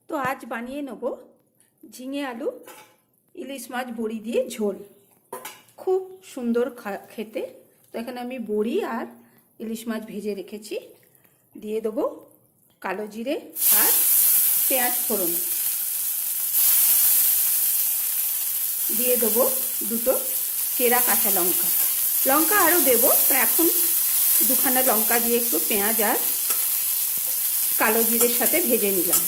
তো আজ বানিয়ে নেব ঝিঙে আলু ইলিশ মাছ বড়ি দিয়ে ঝোল। খুব সুন্দর খেতে। তো এখানে আমি বড়ি আর ইলিশ মাছ ভেজে রেখেছি। দিয়ে দেবো কালো জিরে আর পেঁয়াজ ফোড়ন। দিয়ে দেবো দুটো চেরা কাঁচা লঙ্কা। লঙ্কা আরও দেবো, তো এখন দুখানা লঙ্কা দিয়ে একটু পেঁয়াজ আর কালো জিরের সাথে ভেজে নিলাম।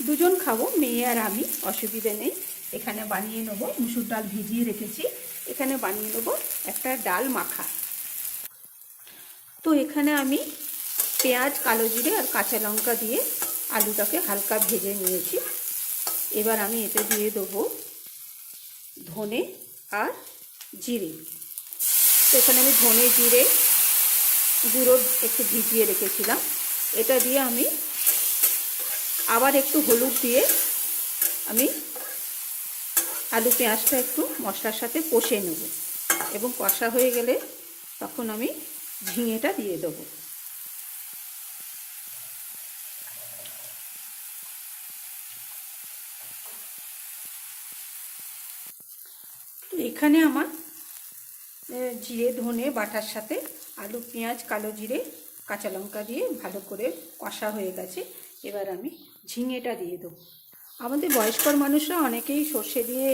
দুজন খাবো, মেয়ে আর আমি, অসুবিধে নেই। এখানে বানিয়ে নেব মুসুর ডাল ভিজিয়ে রেখেছি। এখানে বানিয়ে নেব একটা ডাল মাখা। তো এখানে আমি পেঁয়াজ, কালো জিরে আর কাঁচা লঙ্কা দিয়ে আলুটাকে হালকা ভেজে নিয়েছি। এবার আমি এতে দিয়ে দেবো ধনে আর জিরে। তো এখানে আমি ধনে জিরে গুঁড়ো একটু ভিজিয়ে রেখেছিলাম। এটা দিয়ে আমি আবার একটু হলুদ দিয়ে আমি আলু পেঁয়াজটা একটু মশলার সাথে কষে নেব, এবং কষা হয়ে গেলে তখন আমি ঝিঙেটা দিয়ে দেবো। এখানে আমার জিরে ধনে বাটার সাথে আলু পেঁয়াজ কালো জিরে কাঁচা লঙ্কা দিয়ে ভালো করে কষা হয়ে গেছে। এবার আমি ঝিঙেটা দিয়ে দেবো। আমাদের বয়স্কর মানুষরা অনেকেই সর্ষে দিয়ে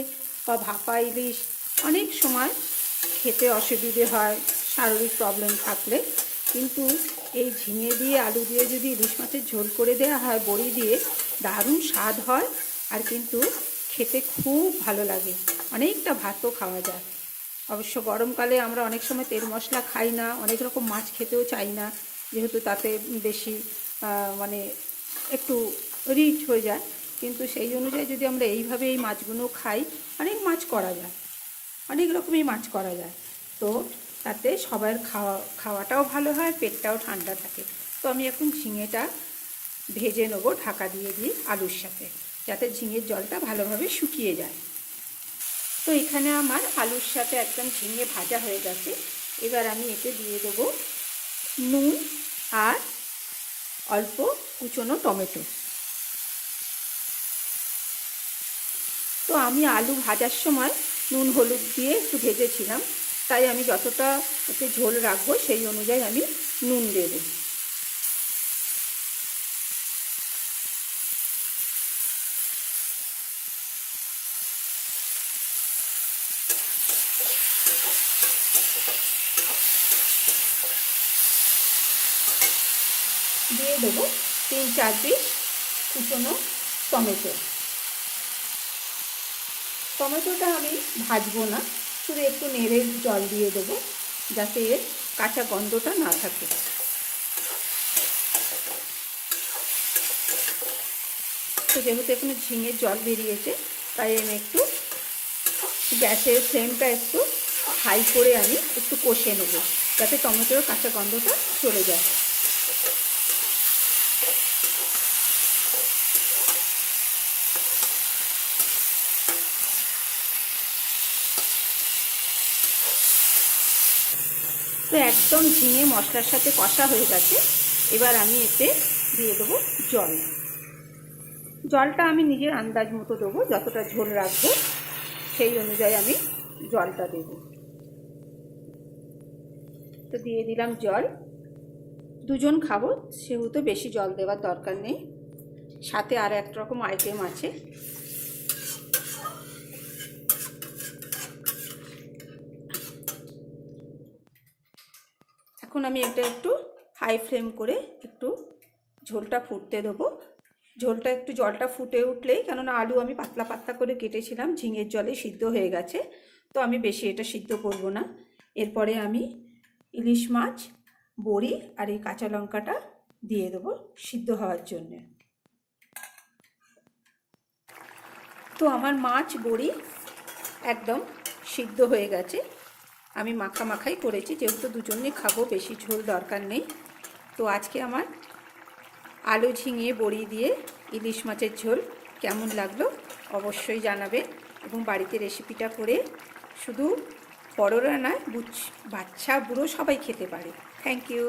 বা ভাপা ইলিশ অনেক সময় খেতে অসুবিধে হয় শারীরিক প্রবলেম থাকলে, কিন্তু এই ঝিঙে দিয়ে আলু দিয়ে যদি ইলিশ মাছের ঝোল করে দেওয়া হয় বড়ি দিয়ে, দারুণ স্বাদ হয়। আর কিন্তু খেতে খুব ভালো লাগে, অনেকটা ভাতও খাওয়া যায়। অবশ্য গরমকালে আমরা অনেক সময় তেল মশলা খাই না, অনেক রকম মাছ খেতেও চাই না, যেহেতু তাতে বেশি মানে একটু রিচ হয়ে যায়। কিন্তু সেই অনুযায়ী যদি আমরা এইভাবে এই মাছগুলো খাই, অনেক মাছ করা যায়, অনেক রকমই মাছ করা যায়। তো তাতে সবার খাওয়াটাও ভালো হয়, পেটটাও ঠান্ডা থাকে। তো আমি এখন ঝিঙেটা ভেজে নেবো ঢাকা দিয়ে দিয়ে আলুর সাথে, যাতে ঝিঙের জলটা ভালোভাবে শুকিয়ে যায়। তো এখানে আমার আলুর সাথে একদম ঝিঙে ভাজা হয়ে গেছে। এবার আমি এতে দিয়ে দেবো নুন আর অল্প কুচনো টমেটো। তো আমি আলু ভাজার সময় নুন হলুদ দিয়ে একটু ভেজেছিলাম, তাই আমি যতটা এতে ঝোল রাখবো সেই অনুযায়ী আমি নুন দেব। দিয়ে দেবো 3-4 পিস কুচনো টমেটো। টমেটোটা আমি ভাজবো না, শুধু একটু নেড়ে জল দিয়ে দেবো, যাতে এর কাঁচা গন্ধটা না থাকে। তো যেহেতু এখানে ঝিঙের জল বেরিয়েছে, তাই আমি একটু গ্যাসের ফ্লেমটা একটু হাই করে আমি একটু কষে নেব, যাতে টমেটোর কাঁচা গন্ধটা চলে যায়। তো একদম ঝিঙে মশলার সাথে কষা হয়ে গেছে। এবার আমি এতে দিয়ে দেবো জল। জলটা আমি নিজের আন্দাজ মতো দেবো, যতটা ঝোল রাখবো সেই অনুযায়ী আমি জলটা দেব। তো দিয়ে দিলাম জল। দুজন খাবো সেহেতু বেশি জল দেওয়ার দরকার নেই। সাথে আর এক রকম আইটেম আছে। এখন আমি এটা একটু হাই ফ্লেম করে একটু ঝোলটা ফুটতে দেবো। ঝোলটা একটু জলটা ফুটে উঠলেই, কেননা আলু আমি পাতলা পাতলা করে কেটেছিলাম, ঝিঙের জলে সিদ্ধ হয়ে গেছে, তো আমি বেশি এটা সিদ্ধ করব না। এরপরে আমি ইলিশ মাছ বড়ি আর এই কাঁচা লঙ্কাটা দিয়ে দেবো সিদ্ধ হওয়ার জন্যে। তো আমার মাছ বড়ি একদম সিদ্ধ হয়ে গেছে। আমি মাখা মাখাই করেছি, যেহেতু দুজনেই খাবো, বেশি ঝোল দরকার নেই। তো আজকে আমার আলু ঝিঙে বড়ি দিয়ে ইলিশ মাছের ঝোল কেমন লাগলো অবশ্যই জানাবে, এবং বাড়িতে রেসিপিটা করে শুধু বড়রা নয়, বাচ্চা বুড়ো সবাই খেতে পারে। Thank you.